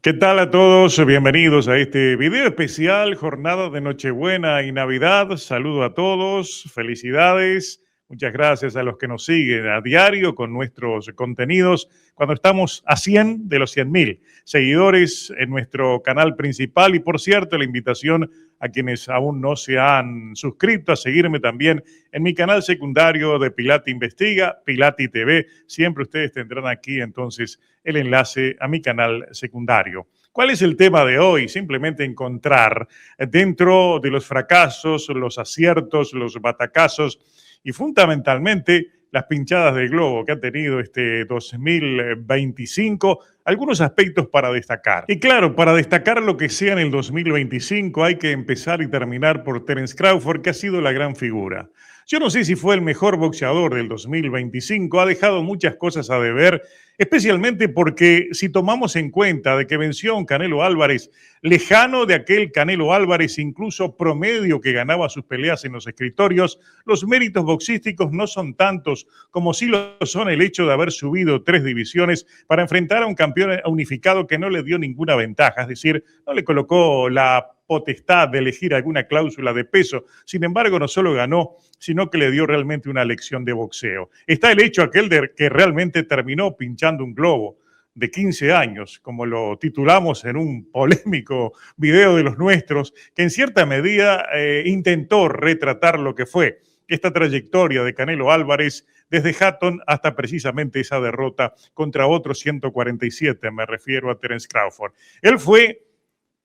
¿Qué tal a todos? Bienvenidos a este video especial, jornada de Nochebuena y Navidad. Saludo a todos, felicidades. Muchas gracias a los que nos siguen a diario con nuestros contenidos. Cuando estamos a 100 de los 100,000 seguidores en nuestro canal principal. Y por cierto, la invitación a quienes aún no se han suscrito a seguirme también en mi canal secundario de Pilati Investiga, Pilati TV. Siempre ustedes tendrán aquí entonces el enlace a mi canal secundario. ¿Cuál es el tema de hoy? Simplemente encontrar dentro de los fracasos, los aciertos, los batacazos y fundamentalmente las pinchadas de globo que ha tenido este 2025, algunos aspectos para destacar. Y claro, para destacar lo que sea en el 2025 hay que empezar y terminar por Terence Crawford, que ha sido la gran figura. Yo no sé si fue el mejor boxeador del 2025, ha dejado muchas cosas a deber, especialmente porque si tomamos en cuenta de que venció a un Canelo Álvarez lejano de aquel Canelo Álvarez, incluso promedio que ganaba sus peleas en los escritorios, los méritos boxísticos no son tantos como sí lo son el hecho de haber subido 3 divisiones para enfrentar a un campeón unificado que no le dio ninguna ventaja, es decir, no le colocó la potestad de elegir alguna cláusula de peso. Sin embargo, no solo ganó, sino que le dio realmente una lección de boxeo. Está el hecho aquel de que realmente terminó pinchando un globo de 15 años, como lo titulamos en un polémico video de los nuestros, que en cierta medida intentó retratar lo que fue esta trayectoria de Canelo Álvarez desde Hatton hasta precisamente esa derrota contra otro 147, me refiero a Terence Crawford. Él fue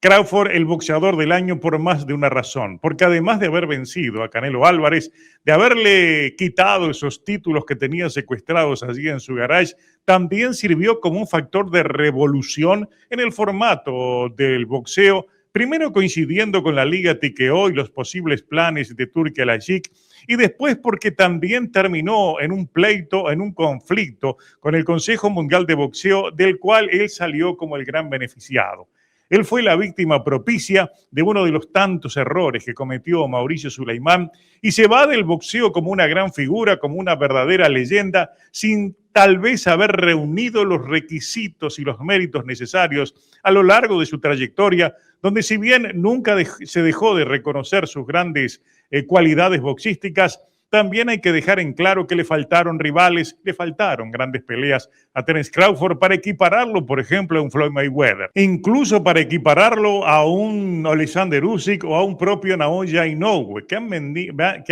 Crawford, el boxeador del año, por más de una razón, porque además de haber vencido a Canelo Álvarez, de haberle quitado esos títulos que tenía secuestrados allí en su garage, también sirvió como un factor de revolución en el formato del boxeo, primero coincidiendo con la Liga TKO y los posibles planes de Turki Al-Ashik, y después porque también terminó en un pleito, en un conflicto con el Consejo Mundial de Boxeo, del cual él salió como el gran beneficiado. Él fue la víctima propicia de uno de los tantos errores que cometió Mauricio Sulaimán y se va del boxeo como una gran figura, como una verdadera leyenda, sin tal vez haber reunido los requisitos y los méritos necesarios a lo largo de su trayectoria, donde si bien nunca se dejó de reconocer sus grandes cualidades boxísticas, también hay que dejar en claro que le faltaron rivales, le faltaron grandes peleas a Terence Crawford para equipararlo, por ejemplo, a un Floyd Mayweather, incluso para equipararlo a un Alexander Usyk o a un propio Naoya Inoue, que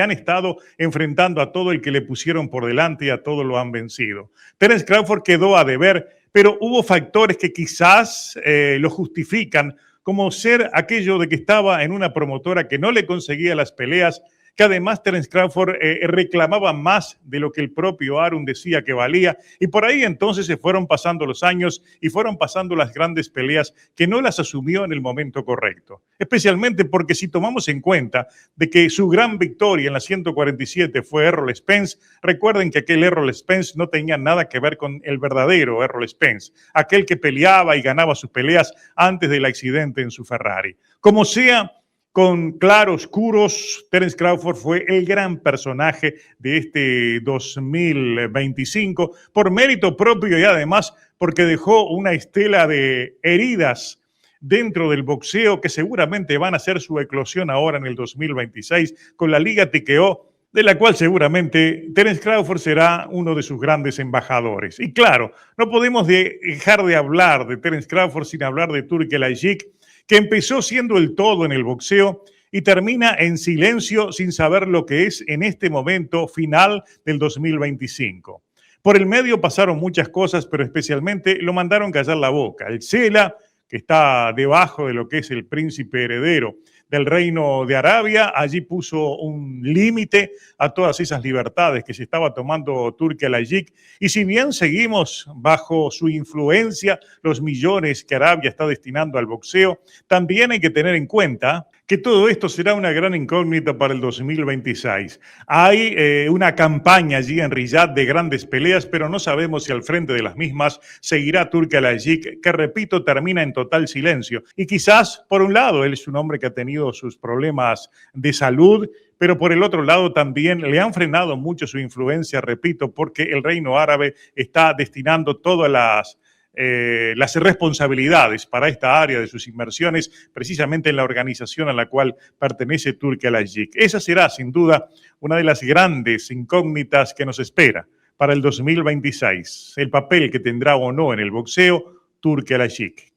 han estado enfrentando a todo el que le pusieron por delante y a todo lo han vencido. Terence Crawford quedó a deber, pero hubo factores que quizás lo justifican, como ser aquello de que estaba en una promotora que no le conseguía las peleas, que además Terence Crawford reclamaba más de lo que el propio Arun decía que valía, y por ahí entonces se fueron pasando los años y fueron pasando las grandes peleas que no las asumió en el momento correcto. Especialmente porque si tomamos en cuenta de que su gran victoria en la 147 fue Errol Spence, recuerden que aquel Errol Spence no tenía nada que ver con el verdadero Errol Spence, aquel que peleaba y ganaba sus peleas antes del accidente en su Ferrari. Como sea, con claroscuros, Terence Crawford fue el gran personaje de este 2025 por mérito propio y además porque dejó una estela de heridas dentro del boxeo que seguramente van a hacer su eclosión ahora en el 2026 con la Liga TKO, de la cual seguramente Terence Crawford será uno de sus grandes embajadores. Y claro, no podemos dejar de hablar de Terence Crawford sin hablar de Turki Al-Ashik, que empezó siendo el todo en el boxeo y termina en silencio sin saber lo que es en este momento final del 2025. Por el medio pasaron muchas cosas, pero especialmente lo mandaron callar la boca. El Cela, que está debajo de lo que es el príncipe heredero del reino de Arabia, allí puso un límite a todas esas libertades que se estaba tomando Turki Al-Ashik. Y si bien seguimos bajo su influencia, los millones que Arabia está destinando al boxeo, también hay que tener en cuenta que todo esto será una gran incógnita para el 2026. Hay una campaña allí en Riyadh de grandes peleas, pero no sabemos si al frente de las mismas seguirá Turki Al-Ashik, que repito, termina en total silencio. Y quizás, por un lado, él es un hombre que ha tenido sus problemas de salud, pero por el otro lado también le han frenado mucho su influencia, repito, porque el reino árabe está destinando todas las las responsabilidades para esta área de sus inversiones, precisamente en la organización a la cual pertenece Turki Al Sheikh. Esa será, sin duda, una de las grandes incógnitas que nos espera para el 2026, el papel que tendrá o no en el boxeo Turki Al Sheikh.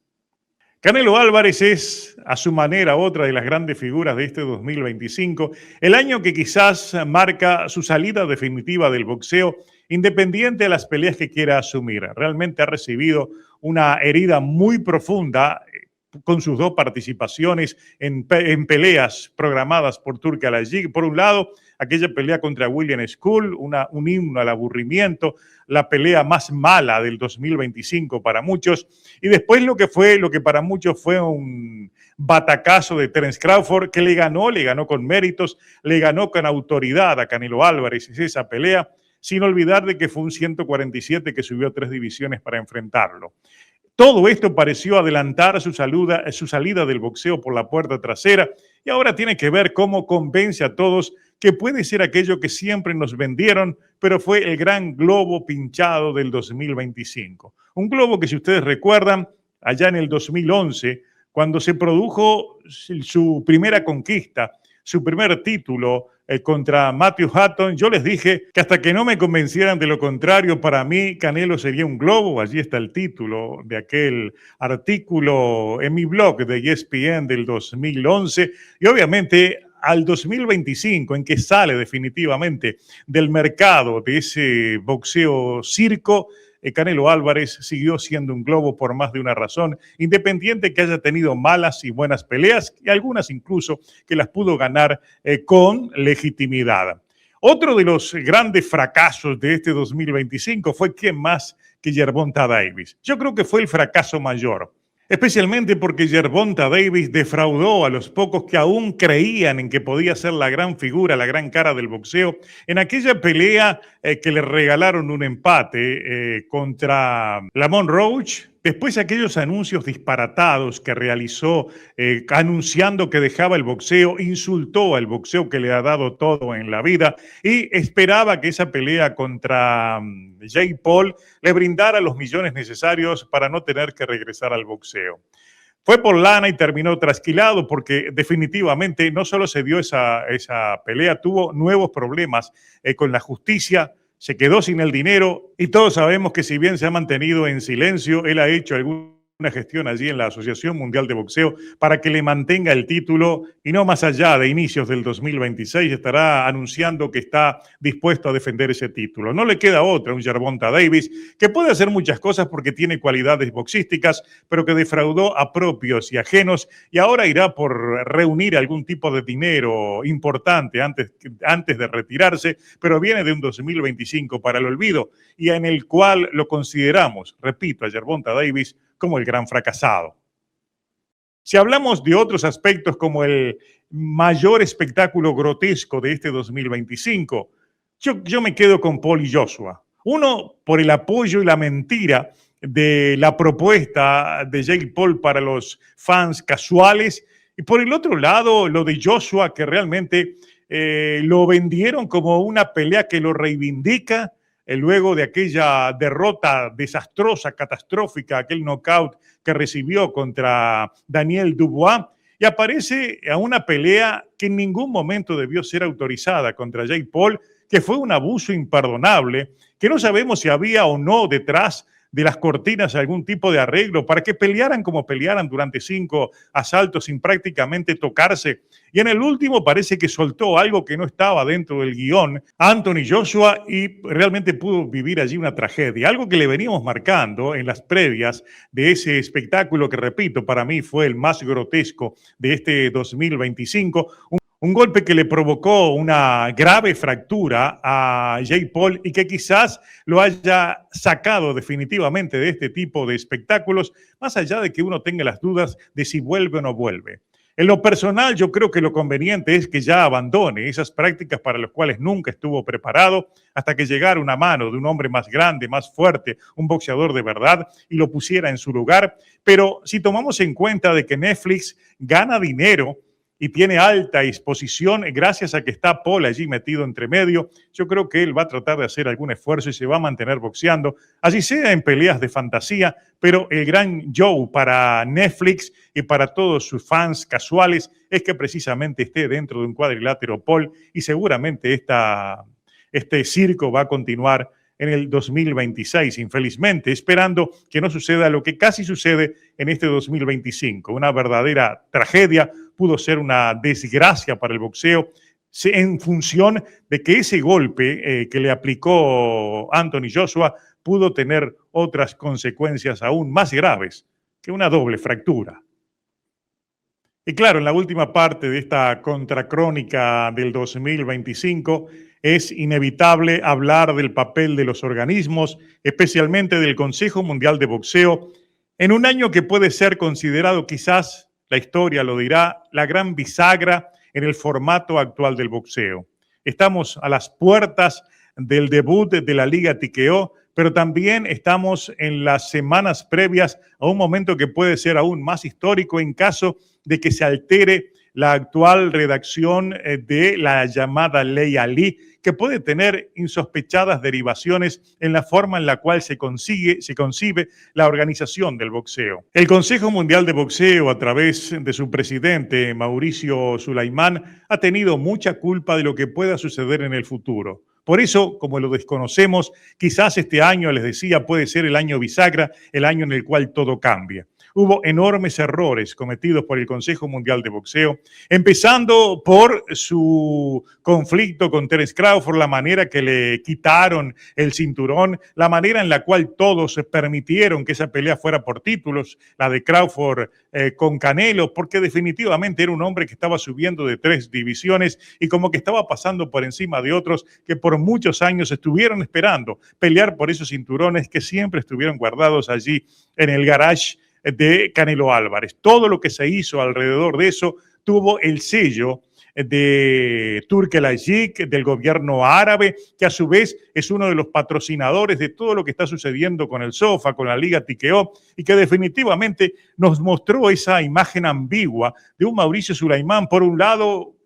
Canelo Álvarez es, a su manera, otra de las grandes figuras de este 2025, el año que quizás marca su salida definitiva del boxeo, independiente de las peleas que quiera asumir. Realmente ha recibido una herida muy profunda con sus dos participaciones en peleas programadas por Turki Al Sheikh. Por un lado, aquella pelea contra William School, un himno al aburrimiento, la pelea más mala del 2025 para muchos, y después lo que para muchos fue un batacazo de Terence Crawford, que le ganó con méritos, le ganó con autoridad a Canelo Álvarez esa pelea, sin olvidar de que fue un 147 que subió 3 divisiones para enfrentarlo. Todo esto pareció adelantar su salida del boxeo por la puerta trasera y ahora tiene que ver cómo convence a todos que puede ser aquello que siempre nos vendieron, pero fue el gran globo pinchado del 2025. Un globo que, si ustedes recuerdan, allá en el 2011, cuando se produjo su primera conquista, su primer título contra Matthew Hatton, yo les dije que hasta que no me convencieran de lo contrario, para mí Canelo sería un globo. Allí está el título de aquel artículo en mi blog de ESPN del 2011 y obviamente al 2025, en que sale definitivamente del mercado de ese boxeo circo, Canelo Álvarez siguió siendo un globo por más de una razón, independiente que haya tenido malas y buenas peleas, y algunas incluso que las pudo ganar con legitimidad. Otro de los grandes fracasos de este 2025 fue quién más que Gervonta Davis. Yo creo que fue el fracaso mayor, especialmente porque Gervonta Davis defraudó a los pocos que aún creían en que podía ser la gran figura, la gran cara del boxeo, en aquella pelea que le regalaron un empate contra Lamont Roach. Después aquellos anuncios disparatados que realizó anunciando que dejaba el boxeo, insultó al boxeo que le ha dado todo en la vida y esperaba que esa pelea contra Jake Paul le brindara los millones necesarios para no tener que regresar al boxeo. Fue por lana y terminó trasquilado porque definitivamente no solo se dio esa pelea, tuvo nuevos problemas con la justicia, se quedó sin el dinero y todos sabemos que si bien se ha mantenido en silencio, él ha hecho alguna gestión allí en la Asociación Mundial de Boxeo para que le mantenga el título y no más allá de inicios del 2026 estará anunciando que está dispuesto a defender ese título. No le queda otra, un Gervonta Davis que puede hacer muchas cosas porque tiene cualidades boxísticas, pero que defraudó a propios y ajenos y ahora irá por reunir algún tipo de dinero importante antes de retirarse, pero viene de un 2025 para el olvido y en el cual lo consideramos, repito, a Gervonta Davis como el gran fracasado. Si hablamos de otros aspectos como el mayor espectáculo grotesco de este 2025, yo me quedo con Paul y Joshua. Uno, por el apoyo y la mentira de la propuesta de Jake Paul para los fans casuales, y por el otro lado, lo de Joshua, que realmente lo vendieron como una pelea que lo reivindica, luego de aquella derrota desastrosa, catastrófica, aquel knockout que recibió contra Daniel Dubois, y aparece a una pelea que en ningún momento debió ser autorizada contra Jake Paul, que fue un abuso imperdonable, que no sabemos si había o no detrás de las cortinas algún tipo de arreglo para que pelearan como pelearan durante 5 asaltos sin prácticamente tocarse. Y en el último parece que soltó algo que no estaba dentro del guión Anthony Joshua y realmente pudo vivir allí una tragedia. Algo que le veníamos marcando en las previas de ese espectáculo que, repito, para mí fue el más grotesco de este 2025. Un golpe que le provocó una grave fractura a Jake Paul y que quizás lo haya sacado definitivamente de este tipo de espectáculos, más allá de que uno tenga las dudas de si vuelve o no vuelve. En lo personal, yo creo que lo conveniente es que ya abandone esas prácticas para las cuales nunca estuvo preparado hasta que llegara una mano de un hombre más grande, más fuerte, un boxeador de verdad y lo pusiera en su lugar. Pero si tomamos en cuenta de que Netflix gana dinero y tiene alta exposición gracias a que está Paul allí metido entre medio. Yo creo que él va a tratar de hacer algún esfuerzo y se va a mantener boxeando, así sea en peleas de fantasía, pero el gran show para Netflix y para todos sus fans casuales es que precisamente esté dentro de un cuadrilátero Paul, y seguramente este circo va a continuar en el 2026, infelizmente, esperando que no suceda lo que casi sucede en este 2025. Una verdadera tragedia, pudo ser una desgracia para el boxeo en función de que ese golpe que le aplicó Anthony Joshua pudo tener otras consecuencias aún más graves que una doble fractura. Y claro, en la última parte de esta contracrónica del 2025 es inevitable hablar del papel de los organismos, especialmente del Consejo Mundial de Boxeo, en un año que puede ser considerado, quizás la historia lo dirá, la gran bisagra en el formato actual del boxeo. Estamos a las puertas del debut de la Liga TKO, pero también estamos en las semanas previas a un momento que puede ser aún más histórico en caso de que se altere la actual redacción de la llamada Ley Ali, que puede tener insospechadas derivaciones en la forma en la cual se concibe la organización del boxeo. El Consejo Mundial de Boxeo, a través de su presidente, Mauricio Sulaimán, ha tenido mucha culpa de lo que pueda suceder en el futuro. Por eso, como lo desconocemos, quizás este año, les decía, puede ser el año bisagra, el año en el cual todo cambia. Hubo enormes errores cometidos por el Consejo Mundial de Boxeo, empezando por su conflicto con Terence Crawford, la manera que le quitaron el cinturón, la manera en la cual todos permitieron que esa pelea fuera por títulos, la de Crawford con Canelo, porque definitivamente era un hombre que estaba subiendo de 3 divisiones y como que estaba pasando por encima de otros que por muchos años estuvieron esperando pelear por esos cinturones que siempre estuvieron guardados allí en el garage de Canelo Álvarez. Todo lo que se hizo alrededor de eso tuvo el sello de Turk El Ayik, del gobierno árabe, que a su vez es uno de los patrocinadores de todo lo que está sucediendo con el SOFA, con la Liga TKO, y que definitivamente nos mostró esa imagen ambigua de un Mauricio Sulaimán, por un lado,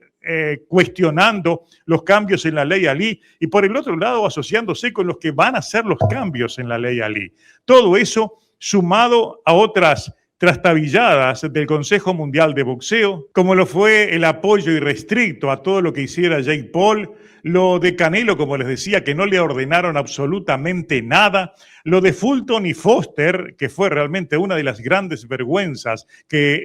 cuestionando los cambios en la Ley Ali y por el otro lado asociándose con los que van a hacer los cambios en la Ley Ali. Todo eso sumado a otras trastabilladas del Consejo Mundial de Boxeo, como lo fue el apoyo irrestricto a todo lo que hiciera Jake Paul, lo de Canelo, como les decía, que no le ordenaron absolutamente nada, lo de Fulton y Foster, que fue realmente una de las grandes vergüenzas que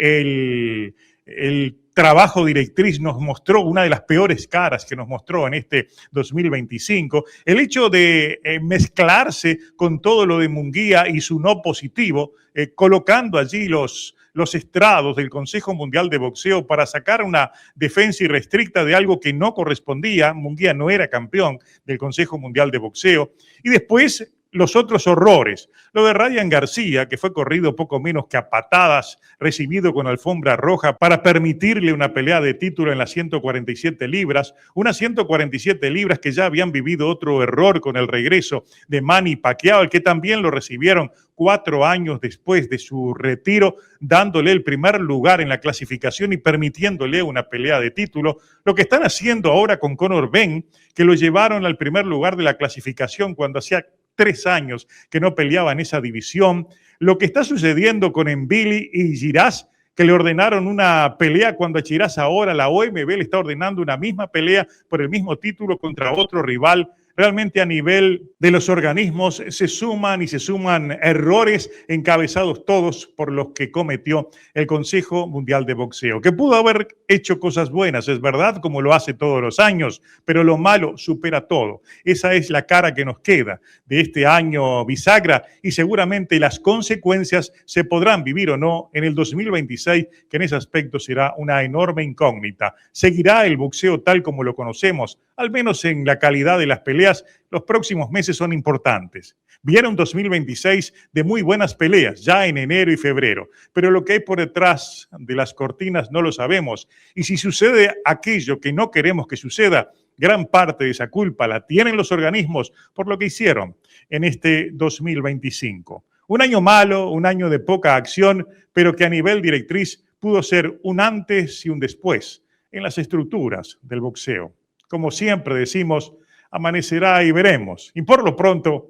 el trabajo directriz nos mostró, una de las peores caras que nos mostró en este 2025, el hecho de mezclarse con todo lo de Munguía y su no positivo, colocando allí los estrados del Consejo Mundial de Boxeo para sacar una defensa irrestricta de algo que no correspondía. Munguía no era campeón del Consejo Mundial de Boxeo. Y después los otros horrores. Lo de Ryan García, que fue corrido poco menos que a patadas, recibido con alfombra roja para permitirle una pelea de título en las 147 libras, unas 147 libras que ya habían vivido otro error con el regreso de Manny Pacquiao, el que también lo recibieron 4 años después de su retiro, dándole el primer lugar en la clasificación y permitiéndole una pelea de título. Lo que están haciendo ahora con Conor Benn, que lo llevaron al primer lugar de la clasificación cuando hacía 3 años que no peleaba en esa división. Lo que está sucediendo con Mbili y Girás, que le ordenaron una pelea cuando a Girás ahora la OMB le está ordenando una misma pelea por el mismo título contra otro rival. Realmente a nivel de los organismos se suman errores encabezados todos por los que cometió el Consejo Mundial de Boxeo, que pudo haber hecho cosas buenas, es verdad, como lo hace todos los años, pero lo malo supera todo. Esa es la cara que nos queda de este año bisagra y seguramente las consecuencias se podrán vivir o no en el 2026, que en ese aspecto será una enorme incógnita. ¿Seguirá el boxeo tal como lo conocemos? Al menos en la calidad de las peleas, los próximos meses son importantes. Viene un 2026 de muy buenas peleas, ya en enero y febrero, pero lo que hay por detrás de las cortinas no lo sabemos. Y si sucede aquello que no queremos que suceda, gran parte de esa culpa la tienen los organismos por lo que hicieron en este 2025. Un año malo, un año de poca acción, pero que a nivel directriz pudo ser un antes y un después en las estructuras del boxeo. Como siempre decimos, amanecerá y veremos. Y por lo pronto,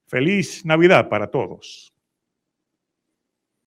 feliz Navidad para todos.